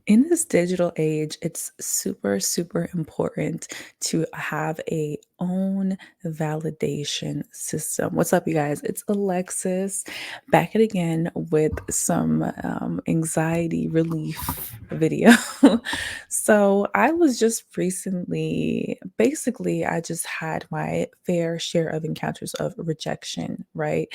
In this digital age, it's super, super important to have a own validation system. What's up, you guys? It's Alexis back at again with some anxiety relief video. So I was just recently, basically, I just had my fair share of encounters of rejection, right?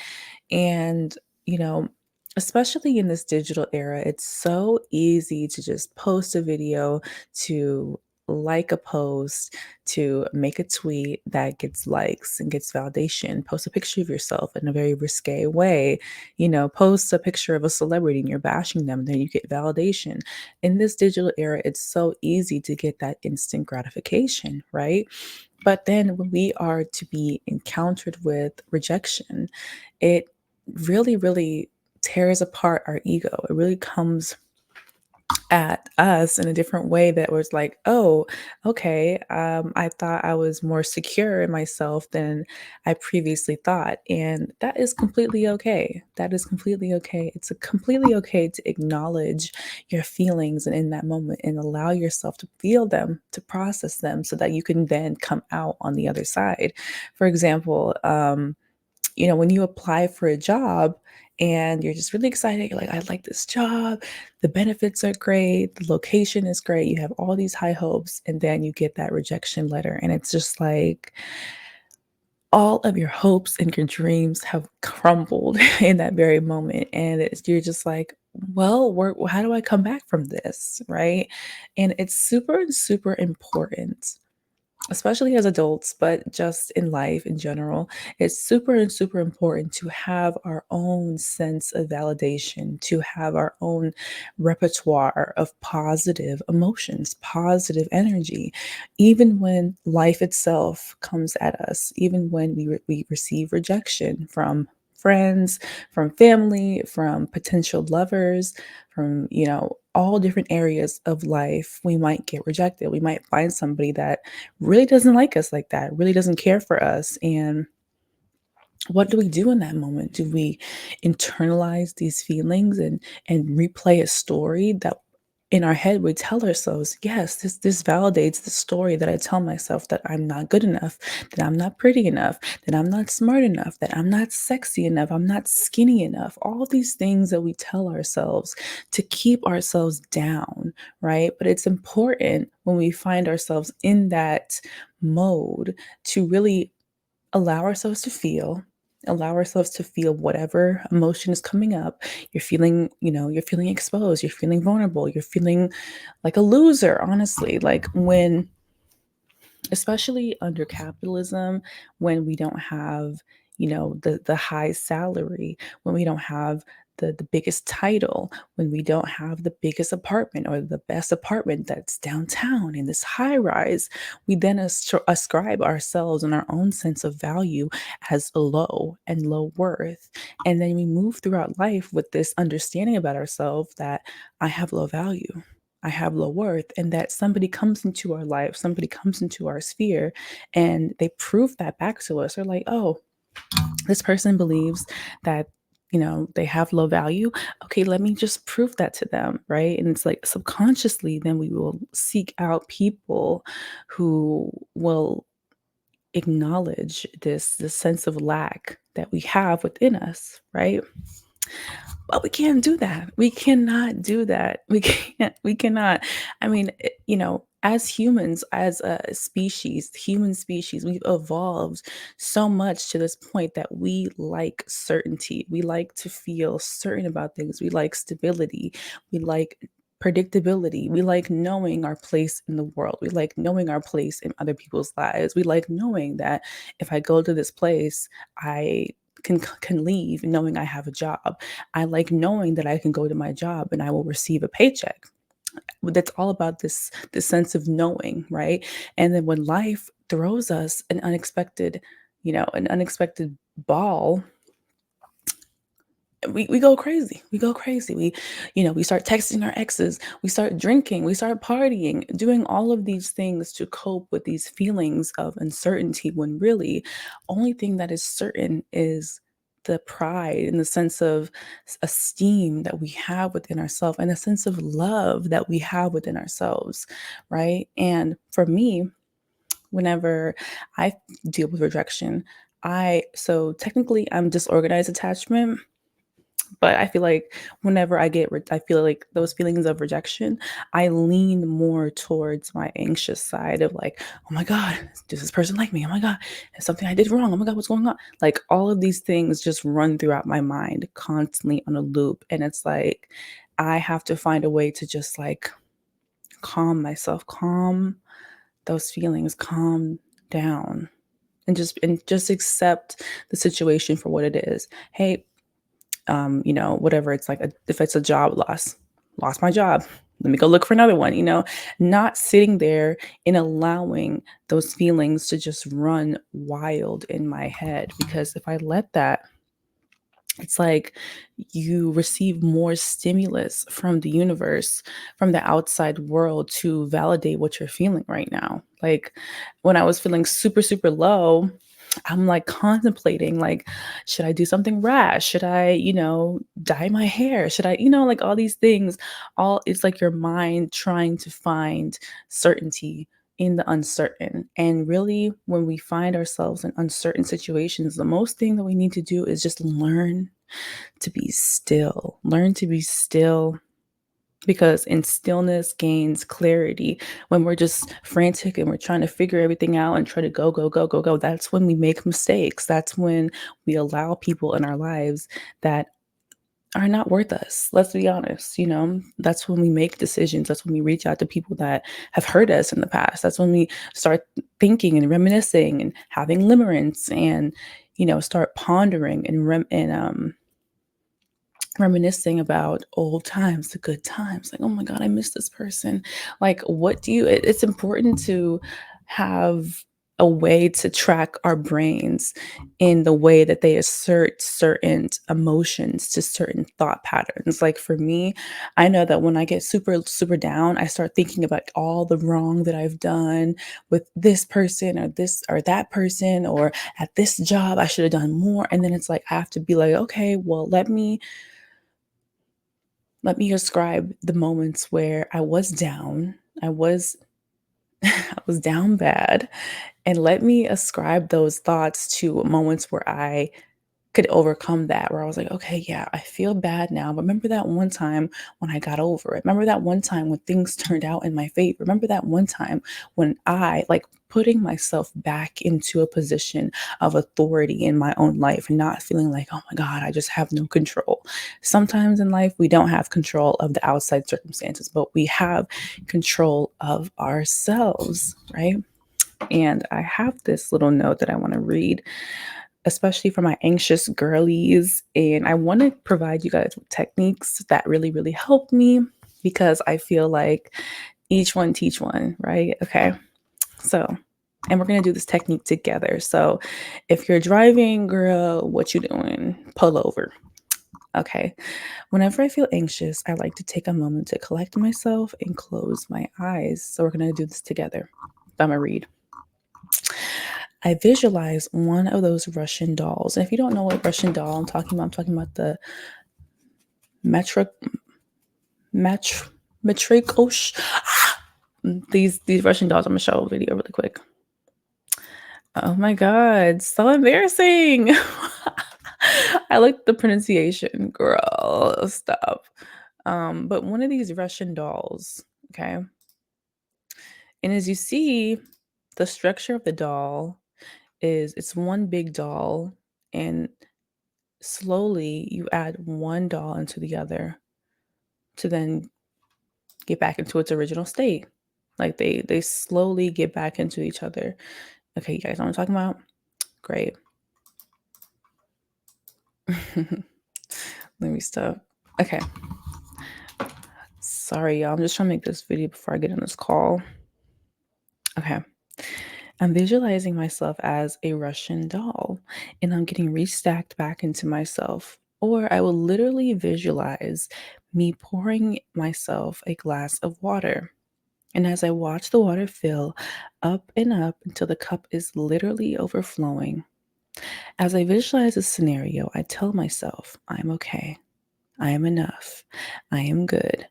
And, you know, especially in this digital era, it's so easy to just post a video, to like a post, to make a tweet that gets likes and gets validation, post a picture of yourself in a very risque way, post a picture of a celebrity and you're bashing them, then you get validation. In this digital era, it's so easy to get that instant gratification, right? But then when we are to be encountered with rejection, it really, really tears apart our ego. It really comes at us in a different way that was like, oh, okay, I thought I was more secure in myself than I previously thought. And that is completely okay. That is completely okay. It's completely okay to acknowledge your feelings and in that moment and allow yourself to feel them, to process them so that you can then come out on the other side. For example, when you apply for a job and you're just really excited, you're like, I like this job, the benefits are great, the location is great, you have all these high hopes, and then you get that rejection letter. And it's just like all of your hopes and your dreams have crumbled in that very moment. And you're just like, well, how do I come back from this? Right. And it's super, super important, especially as adults, but just in life in general, it's super and super important to have our own sense of validation, to have our own repertoire of positive emotions, positive energy, even when life itself comes at us, even when we receive rejection from friends, from family, from potential lovers, from, all different areas of life, we might get rejected. We might find somebody that really doesn't like us like that, really doesn't care for us. And what do we do in that moment? Do we internalize these feelings and replay a story that in our head we tell ourselves, yes, this validates the story that I tell myself, that I'm not good enough, that I'm not pretty enough, that I'm not smart enough, that I'm not sexy enough, I'm not skinny enough. All these things that we tell ourselves to keep ourselves down, right? But it's important when we find ourselves in that mode to really allow ourselves to feel whatever emotion is coming up. You're feeling exposed, you're feeling vulnerable, you're feeling like a loser, honestly. Like when, especially under capitalism, when we don't have, the high salary, when we don't have the biggest title, when we don't have the biggest apartment or the best apartment that's downtown in this high rise, we then ascribe ourselves and our own sense of value as low and low worth. And then we move throughout life with this understanding about ourselves that I have low value, I have low worth, and that somebody comes into our life, somebody comes into our sphere, and they prove that back to us. They're like, oh, this person believes that, they have low value. Okay, let me just prove that to them, right? And it's like subconsciously, then we will seek out people who will acknowledge this sense of lack that we have within us, right? But we can't do that. We cannot do that. We cannot. I mean, as humans, as a species, the human species, we've evolved so much to this point that we like certainty. We like to feel certain about things. We like stability. We like predictability. We like knowing our place in the world. We like knowing our place in other people's lives. We like knowing that if I go to this place, I can leave knowing I have a job. I like knowing that I can go to my job and I will receive a paycheck. That's all about this sense of knowing, right? And then when life throws us an unexpected ball, we go crazy. We go crazy. We start texting our exes, we start drinking, we start partying, doing all of these things to cope with these feelings of uncertainty when really only thing that is certain is the pride and the sense of esteem that we have within ourselves and a sense of love that we have within ourselves, right? And for me, whenever I deal with rejection, so technically I'm disorganized attachment, but I feel like whenever I feel like those feelings of rejection, I lean more towards my anxious side of like, oh my God, does this person like me? Oh my God, is something I did wrong? Oh my God, what's going on? Like all of these things just run throughout my mind constantly on a loop. And it's like, I have to find a way to just like calm myself, calm those feelings, calm down and just accept the situation for what it is. Hey, whatever it's like, if it's a job loss, lost my job. Let me go look for another one, not sitting there and allowing those feelings to just run wild in my head. Because if I let that, it's like you receive more stimulus from the universe, from the outside world to validate what you're feeling right now. Like when I was feeling super, super low, I'm like contemplating, like, should I do something rash? Should I, dye my hair? Should I, like all these things, all it's like your mind trying to find certainty in the uncertain. And really, when we find ourselves in uncertain situations, the most thing that we need to do is just learn to be still. Learn to be still because in stillness gains clarity. When we're just frantic and we're trying to figure everything out and try to go, go, go, go, go, that's when we make mistakes. That's when we allow people in our lives that are not worth us. Let's be honest, that's when we make decisions. That's when we reach out to people that have hurt us in the past. That's when we start thinking and reminiscing and having limerence and, start pondering and reminiscing about old times, the good times. Like, oh my God, I miss this person. Like, it's important to have a way to track our brains in the way that they assert certain emotions to certain thought patterns. Like for me, I know that when I get super, super down, I start thinking about all the wrong that I've done with this person or this or that person, or at this job, I should have done more. And then it's like, I have to be like, okay, well, let me describe the moments where I was down. I was I was down bad, and let me ascribe those thoughts to moments where I could overcome that, where I was like, okay, yeah, I feel bad now. But remember that one time when I got over it? Remember that one time when things turned out in my favor? Remember that one time when I like putting myself back into a position of authority in my own life and not feeling like, oh my God, I just have no control. Sometimes in life, we don't have control of the outside circumstances, but we have control of ourselves, right? And I have this little note that I want to read, especially for my anxious girlies. And I want to provide you guys with techniques that really, really help me because I feel like each one teach one, right? Okay. So, and we're going to do this technique together. So, if you're driving, girl, what you doing? Pull over. Okay. Whenever I feel anxious, I like to take a moment to collect myself and close my eyes. So, we're going to do this together. I'm going to read. I visualize one of those Russian dolls. And if you don't know what Russian doll I'm talking about the metric match matrikosh. These Russian dolls. I'm gonna show a video really quick. Oh my God, so embarrassing. I like the pronunciation, girl. Stop. But one of these Russian dolls, okay. And as you see, the structure of the doll is it's one big doll, and slowly you add one doll into the other to then get back into its original state. Like they slowly get back into each other. Okay, you guys know what I'm talking about? Great. Let me stop. Okay. Sorry, y'all. I'm just trying to make this video before I get on this call. Okay. I'm visualizing myself as a Russian doll and I'm getting restacked back into myself. Or I will literally visualize me pouring myself a glass of water. And as I watch the water fill up and up until the cup is literally overflowing, As I visualize a scenario, I tell myself, I'm okay. I am enough. I am good.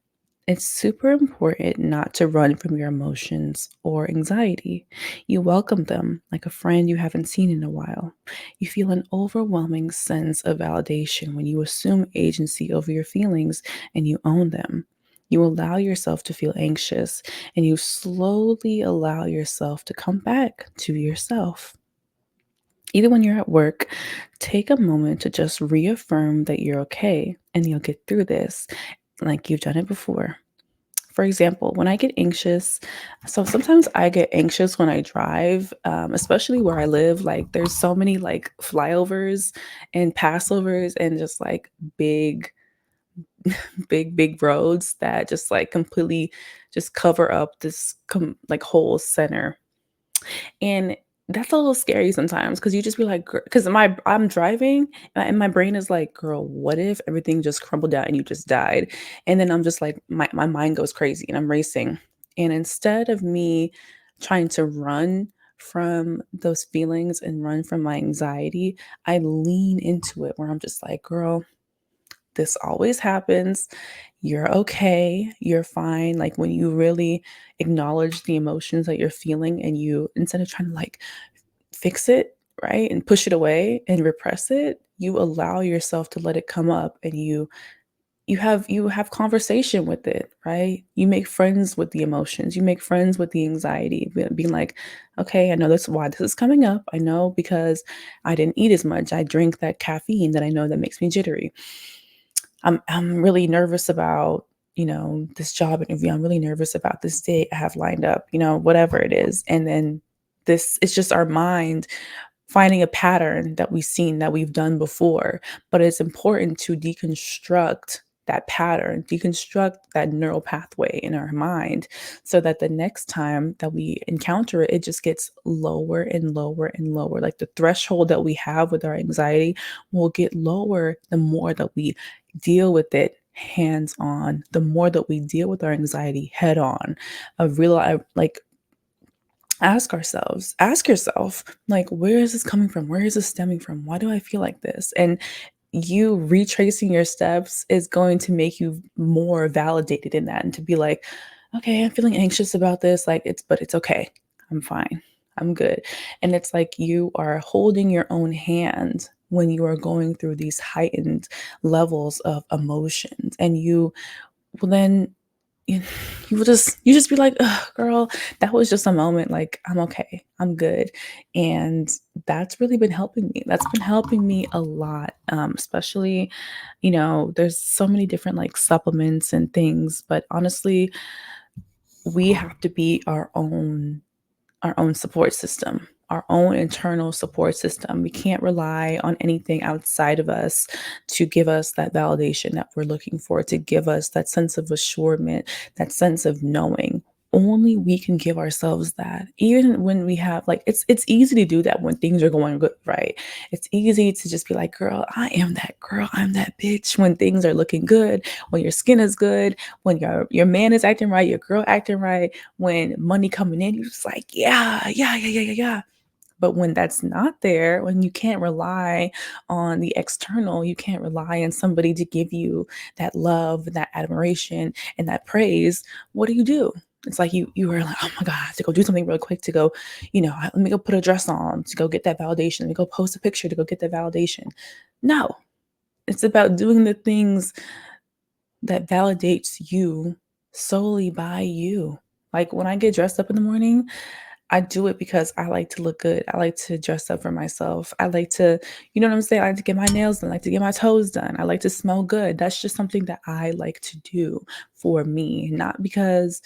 It's super important not to run from your emotions or anxiety. You welcome them like a friend you haven't seen in a while. You feel an overwhelming sense of validation when you assume agency over your feelings and you own them. You allow yourself to feel anxious and you slowly allow yourself to come back to yourself. Even when you're at work, take a moment to just reaffirm that you're okay and you'll get through this like you've done it before. For example, when I get anxious, so sometimes I get anxious when I drive, especially where I live. Like, there's so many like flyovers and passovers and just like big, big roads that just like completely just cover up this like whole center, and that's a little scary sometimes because you just be like, because I'm driving and my brain is like, girl, what if everything just crumbled down and you just died? And then I'm just like, my mind goes crazy and I'm racing. And instead of me trying to run from those feelings and run from my anxiety, I lean into it where I'm just like, girl, this always happens. You're okay. You're fine. Like when you really acknowledge the emotions that you're feeling and you, instead of trying to like fix it, right? And push it away and repress it, you allow yourself to let it come up and you have conversation with it, right? You make friends with the emotions. You make friends with the anxiety, being like, okay, I know that's why this is coming up. I know because I didn't eat as much. I drink that caffeine that I know that makes me jittery. I'm really nervous about, this job interview. I'm really nervous about this date I have lined up, whatever it is. And then this it's just our mind finding a pattern that we've seen that we've done before. But it's important to deconstruct that pattern, deconstruct that neural pathway in our mind so that the next time that we encounter it, it just gets lower and lower and lower. Like the threshold that we have with our anxiety will get lower the more that we deal with it hands on, the more that we deal with our anxiety head on. Like ask yourself, like, where is this coming from? Where is this stemming from? Why do I feel like this? And you retracing your steps is going to make you more validated in that and to be like, okay, I'm feeling anxious about this. Like, but it's okay. I'm fine. I'm good. And it's like you are holding your own hand when you are going through these heightened levels of emotions. And you will then you you just be like, "Ugh, girl, that was just a moment, like, I'm okay, I'm good," and that's really been helping me. That's been helping me a lot, especially, there's so many different, like, supplements and things, but honestly, we have to be our own support system, our own internal support system. We can't rely on anything outside of us to give us that validation that we're looking for, to give us that sense of assurement, that sense of knowing. Only we can give ourselves that. Even when we have like it's easy to do that when things are going good, right? It's easy to just be like, girl, I am that girl, I'm that bitch when things are looking good, when your skin is good, when your man is acting right, your girl acting right, when money coming in, you're just like, yeah, yeah, yeah, yeah, yeah, yeah. But when that's not there, when you can't rely on the external, you can't rely on somebody to give you that love, that admiration, and that praise, what do? It's like you were like, oh my God, I have to go do something real quick to go, let me go put a dress on to go get that validation. Let me go post a picture to go get that validation. No, it's about doing the things that validates you solely by you. Like when I get dressed up in the morning, I do it because I like to look good. I like to dress up for myself. I like to, you know what I'm saying? I like to get my nails done. I like to get my toes done. I like to smell good. That's just something that I like to do for me, not because,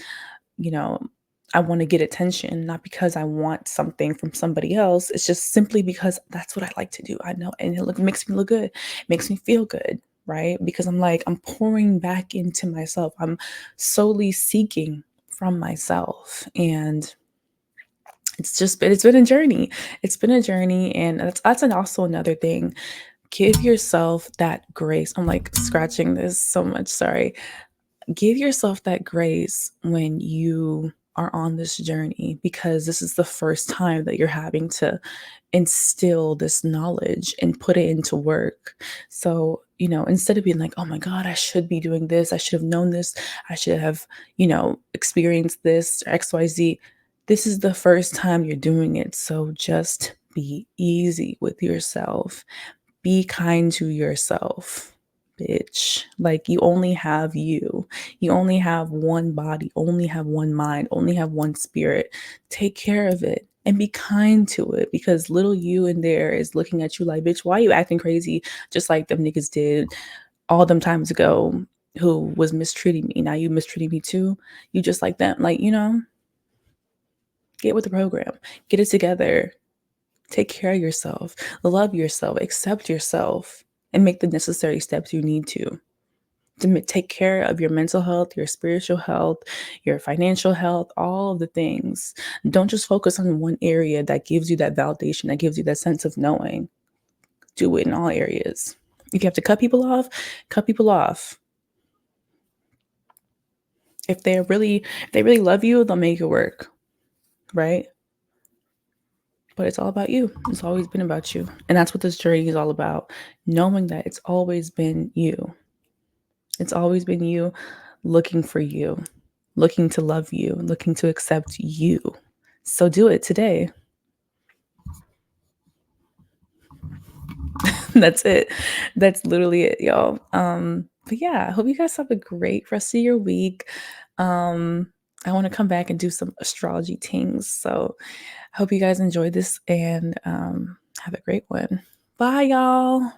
you know, I want to get attention, not because I want something from somebody else. It's just simply because that's what I like to do. I know, and makes me look good, makes me feel good, right? Because I'm pouring back into myself. I'm solely seeking from myself, and it's been a journey. It's been a journey, and also another thing. Give yourself that grace. I'm like scratching this so much. Sorry. Give yourself that grace when you are on this journey, because this is the first time that you're having to instill this knowledge and put it into work. So, instead of being like, oh my God, I should be doing this, I should have known this, I should have, experienced this, XYZ, this is the first time you're doing it. So just be easy with yourself. Be kind to yourself, bitch. Like, you only have you. You only have one body, only have one mind, only have one spirit. Take care of it and be kind to it, because little you in there is looking at you like, bitch, why are you acting crazy just like them niggas did all them times ago who was mistreating me? Now you mistreating me too. You just like them. Like, get with the program. Get it together. Take care of yourself, love yourself, accept yourself, and make the necessary steps you need to take care of your mental health, your spiritual health, your financial health, all of the things. Don't just focus on one area that gives you that validation, that gives you that sense of knowing. Do it in all areas. If you have to cut people off, cut people off. If they really love you, they'll make it work, right? But it's all about you. It's always been about you. And that's what this journey is all about. Knowing that it's always been you. It's always been you, looking for you, looking to love you, looking to accept you. So do it today. That's it. That's literally it, y'all. But yeah, I hope you guys have a great rest of your week. Um, I want to come back and do some astrology things. So I hope you guys enjoyed this, and have a great one. Bye, y'all.